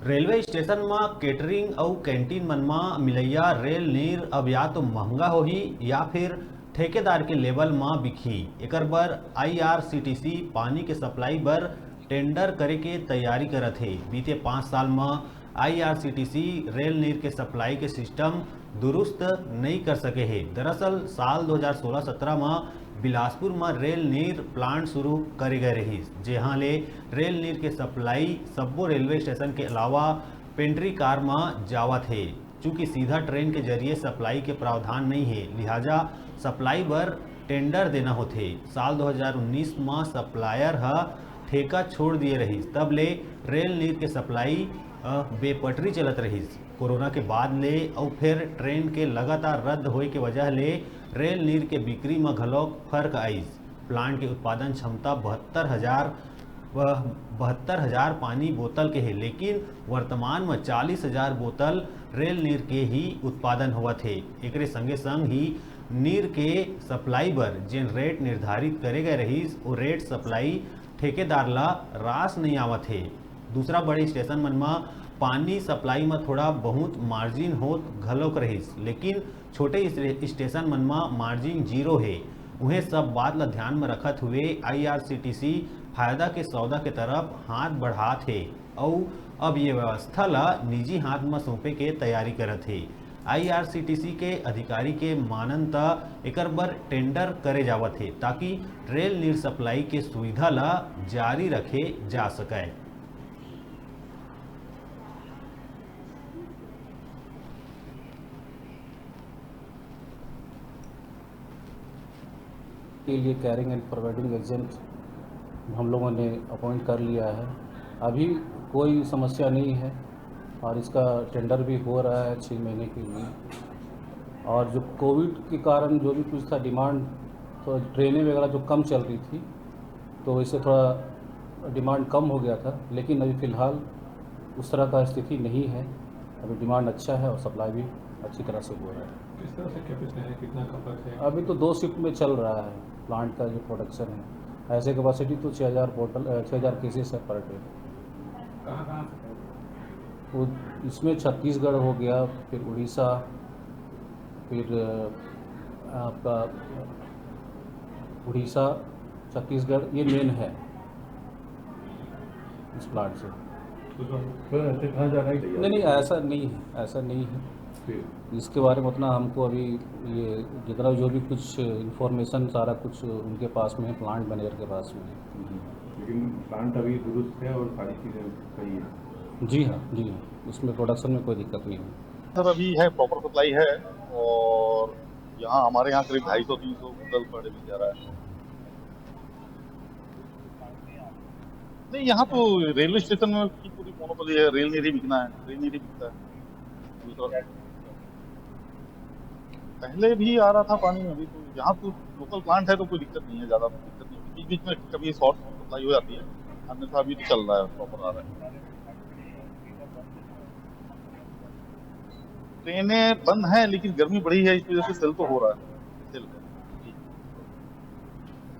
Railway station में catering और canteen मन में मिलैया रेल नीर अब या तो महंगा होही या फिर ठेकेदार के लेवल में बिकही। एकर बर आईआरसीटीसी पानी के सप्लाई बर टेंडर करे के तैयारी करत है। बीते 5 साल में आईआरसीटीसी रेल नीर के सप्लाई के सिस्टम दुरुस्त नहीं कर सके है। दरअसल साल 2016-17 में बिलासपुर में रेल नीर प्लांट शुरू करे गए रही, जहां ले रेल नीर के सप्लाई सब्बो रेलवे स्टेशन के अलावा पेंट्री कार में जावत है। चूंकि सीधा ट्रेन के जरिए सप्लाई के प्रावधान नहीं है, लिहाजा सप्लाई बर टेंडर देना होते। साल 2019 में सप्लायर ठेका छोड़ दिए रही, तब ले रेल नीर के सप्लाई बेपटरी चलत रही। कोरोना के बाद ले और फिर ट्रेन के लगातार रद्द होए के वजह ले रेल नीर के बिक्री में घलोक फर्क आईस। प्लांट के उत्पादन क्षमता 72,000 पानी बोतल के है, लेकिन वर्तमान में 40,000 बोतल रेल नीर के ही उत्पादन होवत है। एकरे संगे संग ही नीर के सप्लाई बर जेन रेट निर्धारित करे गए रहीस, वो रेट सप्लाई ठेकेदार ला रास नहीं आवत है। दूसरा बड़े स्टेशन मन में पानी सप्लाई में थोड़ा बहुत मार्जिन होत घलोक रहीस, लेकिन छोटे स्टेशन मन में मार्जिन जीरो है। उन्हें सब बात ला ध्यान में रखत हुए आईआरसीटीसी फायदा के सौदा के तरफ हाथ बढ़ात है और अब ये व्यवस्था ला निजी हाथ में सौंपे के तैयारी करत है। आईआरसीटीसी के अधिकारी के मानन त एकर बर टेंडर करे जावत है, ताकि रेल नीर सप्लाई के सुविधा ला जारी रखे जा सके। के लिए कैरिंग एंड प्रोवाइडिंग एजेंट हम लोगों ने अपॉइंट कर लिया है। अभी कोई समस्या नहीं है और इसका टेंडर भी हो रहा है 6 महीने के लिए। और जो कोविड के कारण जो भी कुछ था डिमांड, तो ट्रेनें वगैरह जो कम चल रही थी, तो इससे थोड़ा डिमांड कम हो गया था, लेकिन अभी फ़िलहाल उस तरह का स्थिति नहीं है। अभी डिमांड अच्छा है और सप्लाई भी अच्छी तरह से हो रहा है। किस तरह से कैपेसिटी है, कितना खपत है? अभी तो 2 शिफ्ट में चल रहा है प्लांट का जो प्रोडक्शन है। ऐसे कैपेसिटी तो 6,000 केसेस है पर डे। कहाँ से है? वो इसमें छत्तीसगढ़ हो गया, फिर उड़ीसा, फिर आपका उड़ीसा, छत्तीसगढ़, ये मेन है इस प्लांट से। कहाँ जा रहा है? नहीं, ऐसा नहीं है। इसके बारे में उतना हमको अभी ये जितना जो भी कुछ इन्फॉर्मेशन सारा कुछ उनके पास में है, प्लांट मैनेजर के पास में है। लेकिन प्लांट अभी दुरुस्त है और सारी चीज़ें सही है। जी हाँ, उसमें प्रोडक्शन में कोई दिक्कत नहीं है सर। अभी है प्रॉपर सप्लाई है और यहाँ हमारे यहाँ करीब 250-300 बोतल पर डे मिल जा रहा है। नहीं, यहाँ तो रेलवे स्टेशन में की पूरी मोनोपोली है, रेल नीर ही बिकना है, रेल नीर ही बिकता है। दूसरा पहले भी आ रहा था पानी में, अभी तो यहाँ तो लोकल प्लांट है तो कोई दिक्कत नहीं है, ज़्यादा दिक्कत नहीं है। बीच में कभी शॉर्ट सप्लाई हो जाती है, अन्यथा अभी तो चल रहा है, प्रॉपर आ रहा है। ट्रेनें बंद हैं, लेकिन गर्मी बढ़ी है, इस वजह से सेल तो हो रहा है।